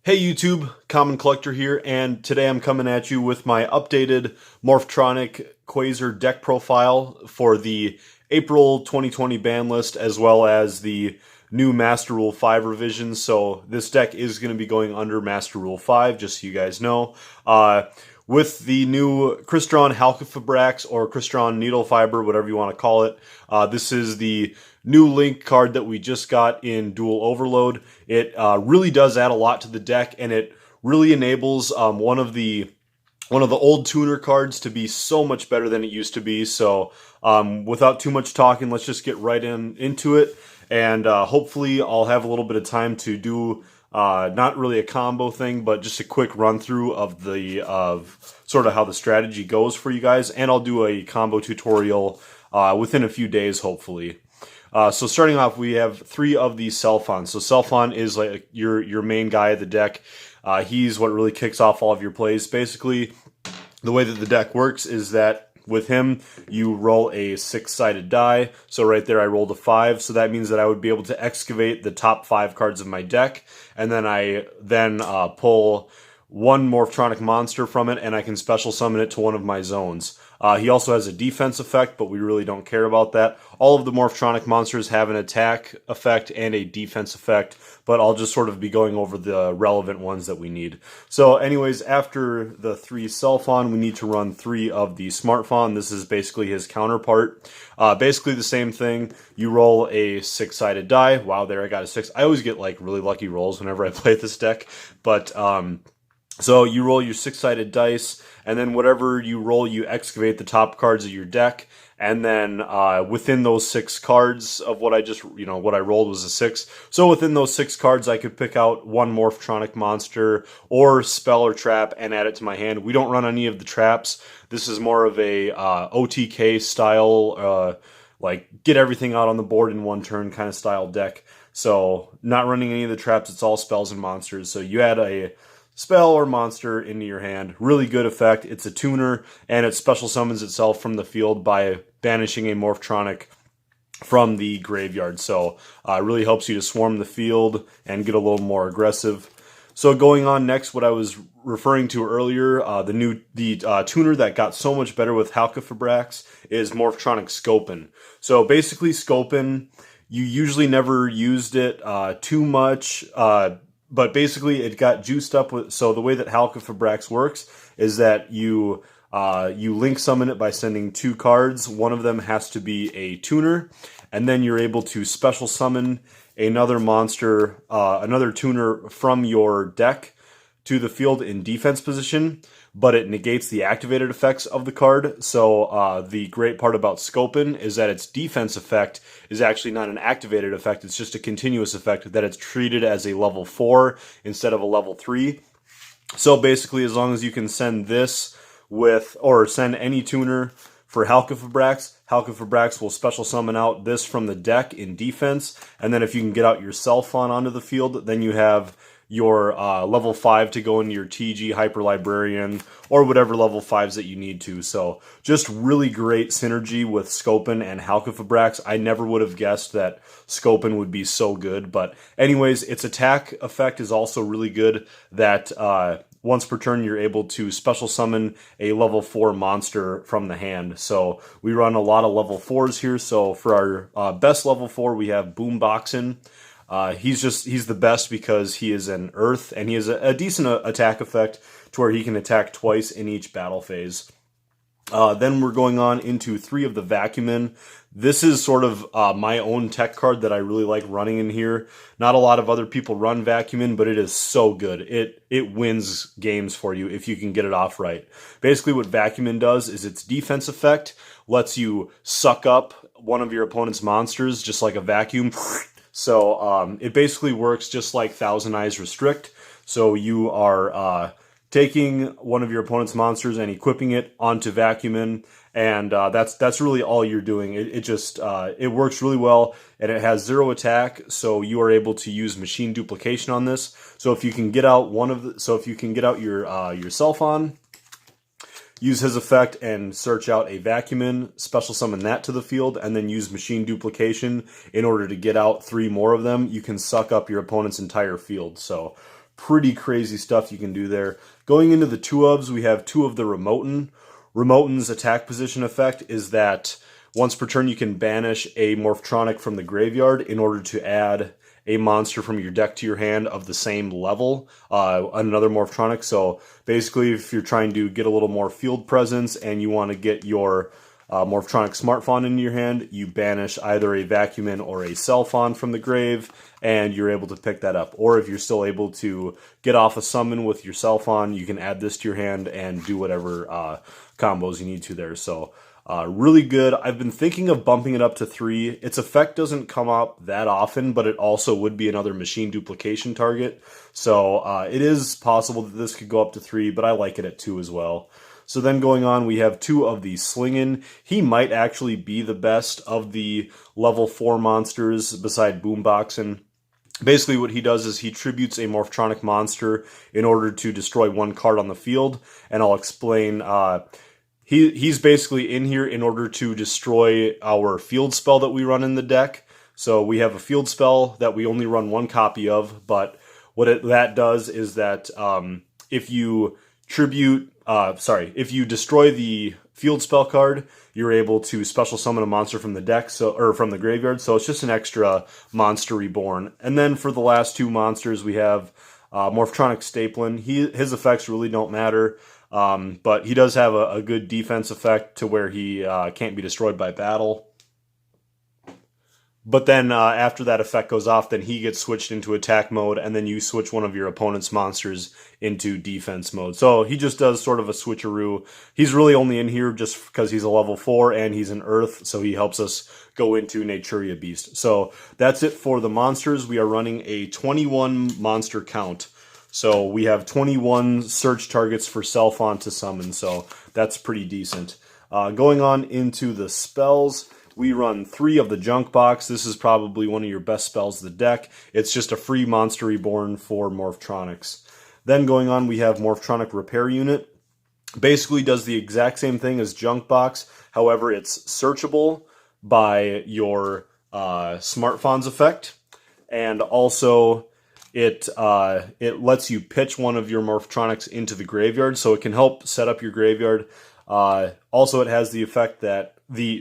Hey YouTube, Common Collector here, and today I'm coming at you with my updated Morphtronic Quasar deck profile for the April 2020 ban list, as well as the new Master Rule 5 revisions. So this deck is going to be going under Master Rule 5, just so you guys know. With the new Crystron Halqifibrax or Crystron Needle Fiber, whatever you want to call it, this is the new Link card that we just got in Dual Overload. It really does add a lot to the deck, and it really enables one of the old tuner cards to be so much better than it used to be. So without too much talking, let's just get right into it, and hopefully I'll have a little bit of time to do not really a combo thing, but just a quick run through of sort of how the strategy goes for you guys, and I'll do a combo tutorial within a few days, hopefully. So starting off, we have 3 of these Selfons. So Selfon is like your main guy of the deck. He's what really kicks off all of your plays. Basically, the way that the deck works is that with him, you roll a 6-sided die. So right there, I rolled a 5. So that means that I would be able to excavate the top 5 cards of my deck, and then I pull one Morphtronic monster from it, and I can special summon it to one of my zones. He also has a defense effect, but we really don't care about that. All of the Morphtronic monsters have an attack effect and a defense effect, but I'll just sort of be going over the relevant ones that we need. So anyways, after the 3 Selfon, we need to run 3 of the Smartphon. This is basically his counterpart. Basically the same thing. You roll a 6-sided die. Wow, there I got a 6. I always get like really lucky rolls whenever I play this deck, but so you roll your 6-sided dice, and then whatever you roll, you excavate the top cards of your deck, and then within those 6 cards of what I just, what I rolled was a 6. So within those 6 cards, I could pick out one Morphtronic monster or spell or trap and add it to my hand. We don't run any of the traps. This is more of a OTK style, like get everything out on the board in one turn kind of style deck. So not running any of the traps, it's all spells and monsters. So you add a spell or monster into your hand. Really good effect. It's a tuner, and it special summons itself from the field by banishing a Morphtronic from the graveyard. So it really helps you to swarm the field and get a little more aggressive. So going on next, what I was referring to earlier, the tuner that got so much better with Halqifibrax is Morphtronic Scopin. So basically Scopin, you usually never used it too much, but basically it got juiced up with, so the way that Halqifibrax works is that you link summon it by sending 2 cards. One of them has to be a tuner, and then you're able to special summon another monster, another tuner from your deck to the field in defense position, but it negates the activated effects of the card. So the great part about Scopin is that its defense effect is actually not an activated effect, it's just a continuous effect, that it's treated as a level 4 instead of a level 3. So basically, as long as you can send this with, or send any tuner for Halqifibrax will special summon out this from the deck in defense, and then if you can get out your Selfon onto the field, then you have your level 5 to go into your TG Hyper Librarian or whatever level 5s that you need to. So just really great synergy with Scopin and Halqifibrax. I never would have guessed that Scopin would be so good, but anyways, its attack effect is also really good, that once per turn you're able to special summon a level 4 monster from the hand. So we run a lot of level 4s here. So for our best level 4, we have Boomboxin. He's the best because he is an earth, and he has a decent attack effect to where he can attack twice in each battle phase. Then we're going on into 3 of the Vacuumin. This is sort of my own tech card that I really like running in here. Not a lot of other people run Vacuumin, but it is so good. It wins games for you if you can get it off right. Basically what Vacuumin does is its defense effect lets you suck up one of your opponent's monsters just like a vacuum. So it basically works just like Thousand Eyes Restrict. So you are taking one of your opponent's monsters and equipping it onto Vacuumin, and that's really all you're doing. It works really well, and it has 0 attack, so you are able to use machine duplication on this. So if you can get out your Selfon, use his effect and search out a Vacuumin, special summon that to the field, and then use machine duplication in order to get out 3 more of them. You can suck up your opponent's entire field. So pretty crazy stuff you can do there. Going into the 2-ofs, we have 2 of the Remoten. Remoten's attack position effect is that once per turn you can banish a Morphtronic from the graveyard in order to add a monster from your deck to your hand of the same level, another Morphtronic. So basically, if you're trying to get a little more field presence and you want to get your Morphtronic Smartphone into your hand, you banish either a Vacuumin or a Cellphone from the grave, and you're able to pick that up. Or if you're still able to get off a summon with your Cellphone, you can add this to your hand and do whatever combos you need to there. So really good. I've been thinking of bumping it up to 3. Its effect doesn't come up that often, but it also would be another machine duplication target. So it is possible that this could go up to 3, but I like it at 2 as well. So then going on, we have 2 of the Slingin. He might actually be the best of the level 4 monsters beside Boomboxin. Basically what he does is he tributes a Morphtronic monster in order to destroy 1 card on the field, and I'll explain. He's basically in here in order to destroy our field spell that we run in the deck. So we have a field spell that we only run 1 copy of, but what that does is that if you if you destroy the field spell card, you're able to special summon a monster from the deck, or from the graveyard. So it's just an extra monster reborn. And then for the last 2 monsters, we have Morphtronic Staplin. His effects really don't matter. But he does have a good defense effect to where he can't be destroyed by battle. But then after that effect goes off, then he gets switched into attack mode, and then you switch one of your opponent's monsters into defense mode. So he just does sort of a switcheroo. He's really only in here just because he's a level 4 and he's an Earth, so he helps us go into Naturia Beast. So that's it for the monsters. We are running a 21 monster count. So we have 21 search targets for Cellphone to summon, so that's pretty decent. Going on into the spells, we run 3 of the Junk Box. This is probably one of your best spells of the deck. It's just a free monster reborn for Morphtronics. Then going on, we have Morphtronic Repair Unit. Basically does the exact same thing as Junk Box. However, it's searchable by your Smartphone's effect, and also it lets you pitch one of your Morphtronics into the graveyard, so it can help set up your graveyard. Also, it has the effect that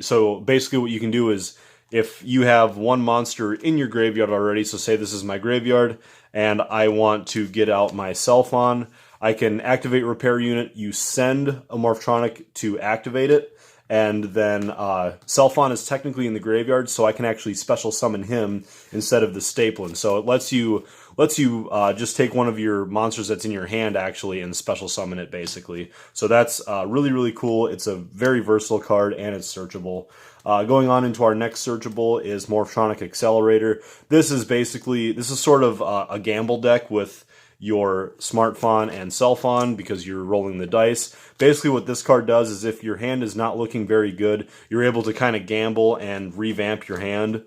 so basically what you can do is if you have 1 monster in your graveyard already, so say this is my graveyard and I want to get out my Cellphone, I can activate Repair Unit, you send a Morphtronic to activate it, and then Cellphone is technically in the graveyard, so I can actually special summon him instead of the Staplin. So it lets you just take one of your monsters that's in your hand actually and special summon it basically. So that's really, really cool. It's a very versatile card and it's searchable. Going on into our next searchable is Morphtronic Accelerator. This is sort of a gamble deck with your Smartphone and Cellphone because you're rolling the dice. Basically what this card does is if your hand is not looking very good, you're able to kind of gamble and revamp your hand.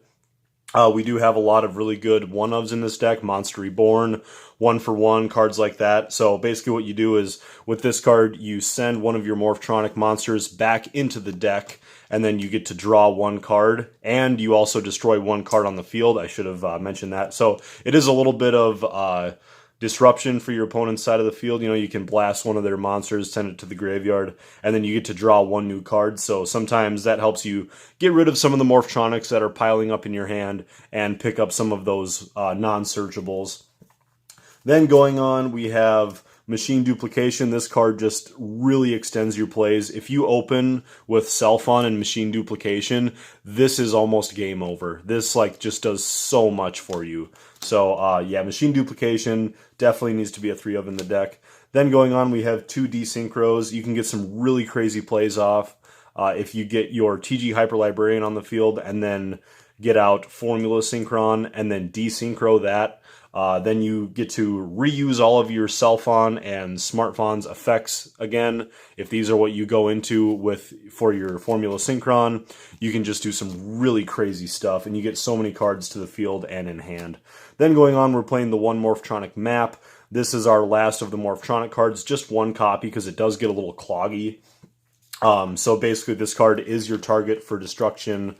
We do have a lot of really good 1-ofs in this deck, Monster Reborn, 1-for-1, cards like that. So basically what you do is, with this card, you send one of your Morphtronic monsters back into the deck, and then you get to draw 1 card, and you also destroy 1 card on the field. I should have mentioned that. So it is a little bit of disruption for your opponent's side of the field. You know, you can blast one of their monsters, send it to the graveyard, and then you get to draw 1 new card. So sometimes that helps you get rid of some of the Morphtronics that are piling up in your hand and pick up some of those non-searchables. Then going on, we have Machine Duplication. This card just really extends your plays. If you open with Cellphone and Machine Duplication, this is almost game over. This just does so much for you. So yeah, Machine Duplication definitely needs to be a 3-of in the deck. Then going on, we have 2 Desynchros. You can get some really crazy plays off if you get your TG Hyper Librarian on the field and then get out Formula Synchron and then desynchro that. Then you get to reuse all of your Cellphone and Smartphone's effects again. If these are what you go into for your Formula Synchron, you can just do some really crazy stuff, and you get so many cards to the field and in hand. Then going on, we're playing the 1 Morphtronic map. This is our last of the Morphtronic cards, just 1 copy because it does get a little cloggy. So basically this card is your target for destruction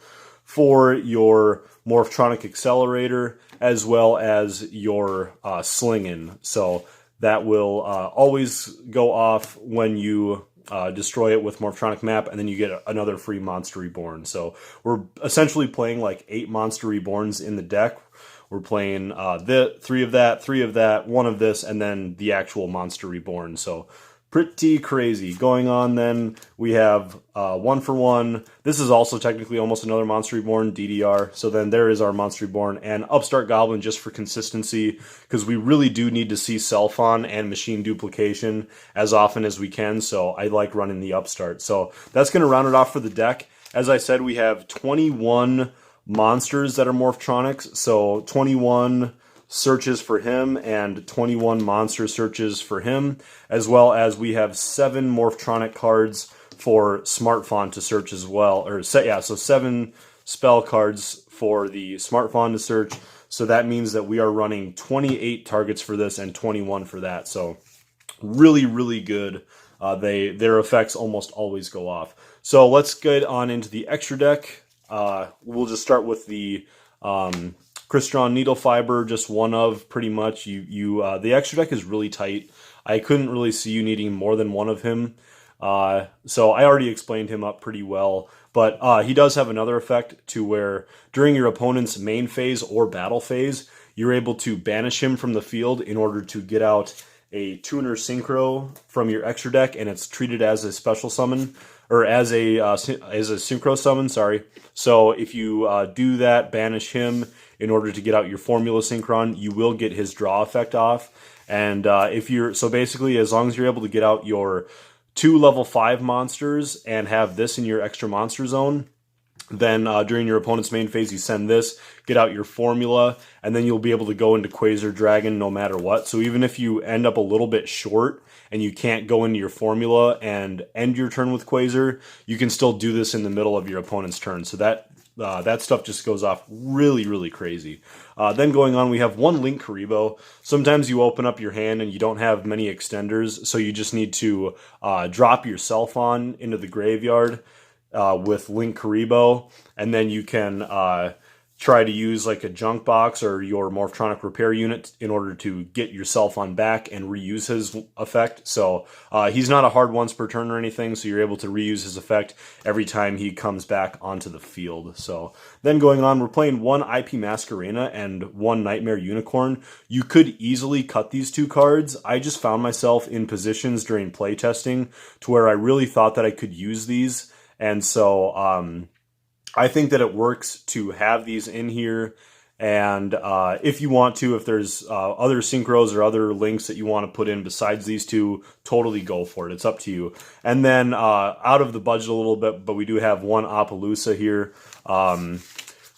for your Morphtronic accelerator as well as your Slingin. So that will always go off when you destroy it with Morphtronic map, and then you get another free Monster Reborn. So we're essentially playing like 8 Monster Reborns in the deck. We're playing 3 of that, 1 of this, and then the actual Monster Reborn. So pretty crazy. Going on then, we have 1 for 1. This is also technically almost another Monster Reborn, DDR. So then there is our Monster Reborn, and Upstart Goblin just for consistency, because we really do need to see Selfon and Machine Duplication as often as we can, so I like running the Upstart. So that's going to round it off for the deck. As I said, we have 21 monsters that are Morphtronics, so 21 searches for him and 21 monster searches for him, as well as we have 7 Morphtronic cards for Smartphone to search as well, so 7 spell cards for the Smartphone to search. So that means that we are running 28 targets for this and 21 for that. So really, really good. Their effects almost always go off. So let's get on into the extra deck. We'll just start with the Crystron Needle Fiber, just one of pretty much. The extra deck is really tight. I couldn't really see you needing more than one of him. So I already explained him up pretty well, but he does have another effect to where during your opponent's main phase or battle phase, you're able to banish him from the field in order to get out a Tuner Synchro from your extra deck, and it's treated as a special summon, or as a Synchro summon, sorry. So if you do that, banish him in order to get out your Formula Synchron, you will get his draw effect off. And so basically, as long as you're able to get out your 2 level 5 monsters and have this in your extra monster zone, then during your opponent's main phase, you send this, get out your Formula, and then you'll be able to go into Quasar Dragon no matter what. So even if you end up a little bit short and you can't go into your Formula and end your turn with Quasar, you can still do this in the middle of your opponent's turn. So that stuff just goes off really, really crazy. Then going on, we have 1 Link Karibo. Sometimes you open up your hand and you don't have many extenders, so you just need to drop your Selfon into the graveyard with Link Karibo, and then you can try to use like a junk box or your Morphtronic repair unit in order to get yourself on back and reuse his effect. So he's not a hard once per turn or anything, so you're able to reuse his effect every time he comes back onto the field. So then going on, we're playing 1 IP Masquerena and 1 Nightmare Unicorn. You could easily cut these 2 cards. I just found myself in positions during playtesting to where I really thought that I could use these, and so I think that it works to have these in here, and if you want to, if there's other synchros or other links that you want to put in besides these 2, totally go for it. It's up to you. And then out of the budget a little bit, but we do have 1 Appaloosa here.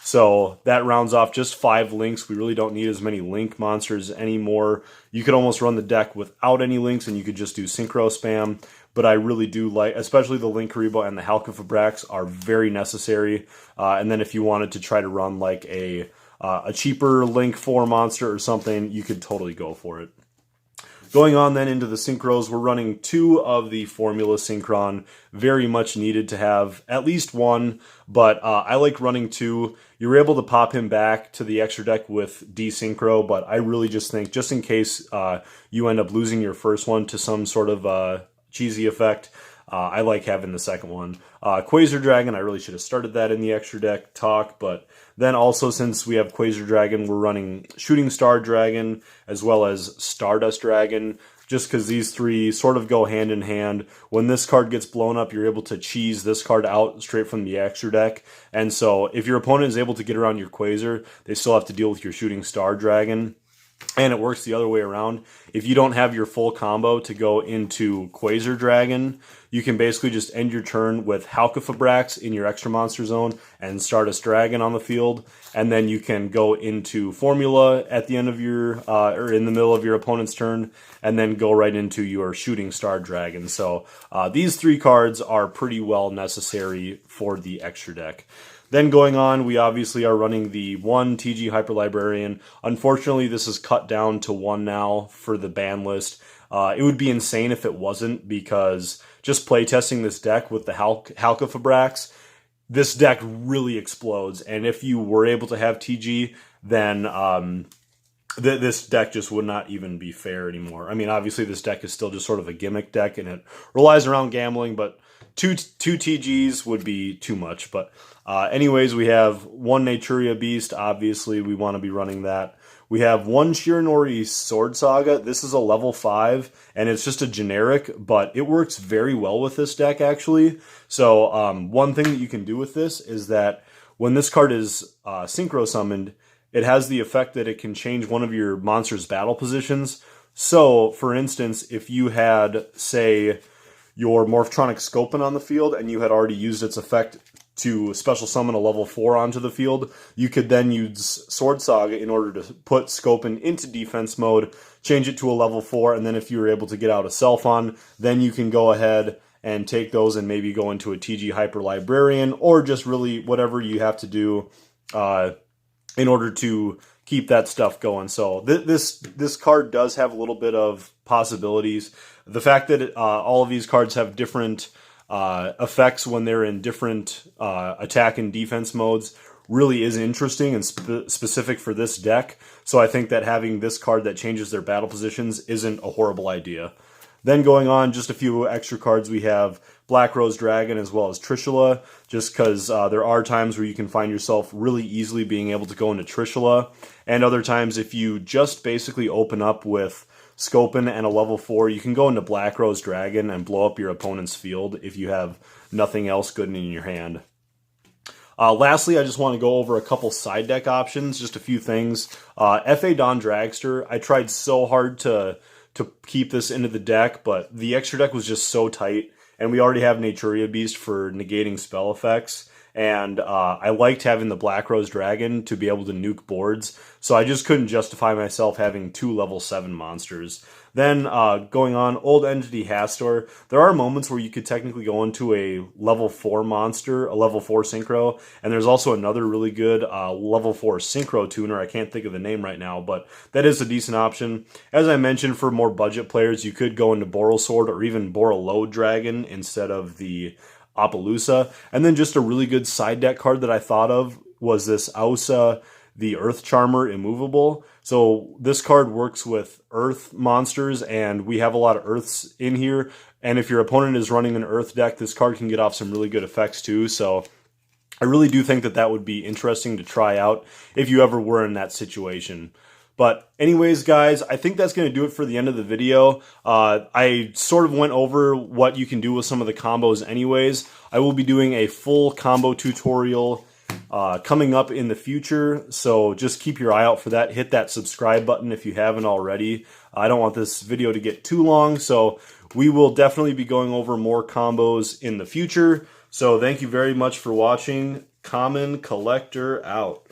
So that rounds off just 5 links. We really don't need as many link monsters anymore. You could almost run the deck without any links, and you could just do synchro spam. But I really do like, especially the Link Karibo and the Halqifibrax are very necessary. And then if you wanted to try to run like a cheaper Link 4 monster or something, you could totally go for it. Going on then into the synchros, we're running 2 of the Formula Synchron, very much needed to have at least 1, but I like running 2. You're able to pop him back to the extra deck with Desynchro, but I really just think, just in case you end up losing your first one to some sort of cheesy effect, I like having the second one. Quasar Dragon, I really should have started that in the extra deck talk, but then also since we have Quasar Dragon, we're running Shooting Star Dragon as well as Stardust Dragon, just because these 3 sort of go hand in hand. When this card gets blown up, you're able to cheese this card out straight from the extra deck, and so if your opponent is able to get around your Quasar, they still have to deal with your Shooting Star Dragon. And it works the other way around. If you don't have your full combo to go into Quasar Dragon, you can basically just end your turn with Halqifibrax in your extra monster zone and Stardust Dragon on the field, and then you can go into Formula at the end of your, or in the middle of your opponent's turn, and then go right into your Shooting Star Dragon. So these 3 cards are pretty well necessary for the extra deck. Then going on, we obviously are running the 1 TG Hyper Librarian. Unfortunately, this is cut down to 1 now for the ban list. It would be insane if it wasn't, because just playtesting this deck with the Halqifibrax, this deck really explodes. And if you were able to have TG, then this deck just would not even be fair anymore. I mean, obviously this deck is still just sort of a gimmick deck, and it relies around gambling, but two TGs would be too much. But anyways, we have one Naturia Beast. Obviously, we want to be running that. We have one Shiranori Sword Saga. This is a level 5, and it's just a generic, but it works very well with this deck, actually. So one thing that you can do with this is that when this card is Synchro summoned, it has the effect that it can change one of your monster's battle positions. So, for instance, if you had, say, your Morphtronic Scopin on the field and you had already used its effect to special summon a level 4 onto the field, you could then use Sword Saga in order to put Scopin into defense mode, change it to a level 4, and then if you were able to get out a Selfon, then you can go ahead and take those and maybe go into a TG Hyper Librarian, or just really whatever you have to do in order to keep that stuff going. So this card does have a little bit of possibilities. The fact that all of these cards have different effects when they're in different attack and defense modes really is interesting and specific for this deck. So I think that having this card that changes their battle positions isn't a horrible idea. Then going on, just a few extra cards, we have Black Rose Dragon as well as Trishula, just because there are times where you can find yourself really easily being able to go into Trishula, and other times if you just basically open up with Scopin and a level 4, you can go into Black Rose Dragon and blow up your opponent's field if you have nothing else good in your hand. Lastly, I just want to go over a couple side deck options, just a few things. F.A. Dawn Dragster, I tried so hard to keep this into the deck, but the extra deck was just so tight, and we already have Naturia Beast for negating spell effects, and I liked having the Black Rose Dragon to be able to nuke boards, so I just couldn't justify myself having 2 level 7 monsters. Then, going on, Old Entity Hastor, there are moments where you could technically go into a level 4 monster, a level 4 Synchro, and there's also another really good level 4 Synchro tuner. I can't think of the name right now, but that is a decent option. As I mentioned, for more budget players, you could go into Borrelsword or even Borreload Dragon instead of the Appaloosa. And then just a really good side deck card that I thought of was this Ausa, the Earth Charmer Immovable. So this card works with Earth monsters, and we have a lot of Earths in here. And if your opponent is running an Earth deck, this card can get off some really good effects too. So I really do think that that would be interesting to try out if you ever were in that situation. But anyways, guys, I think that's going to do it for the end of the video. I sort of went over what you can do with some of the combos anyways. I will be doing a full combo tutorial coming up in the future, so just keep your eye out for that. Hit that subscribe button if you haven't already. I don't want this video to get too long, so we will definitely be going over more combos in the future. So thank you very much for watching. Common Collector out.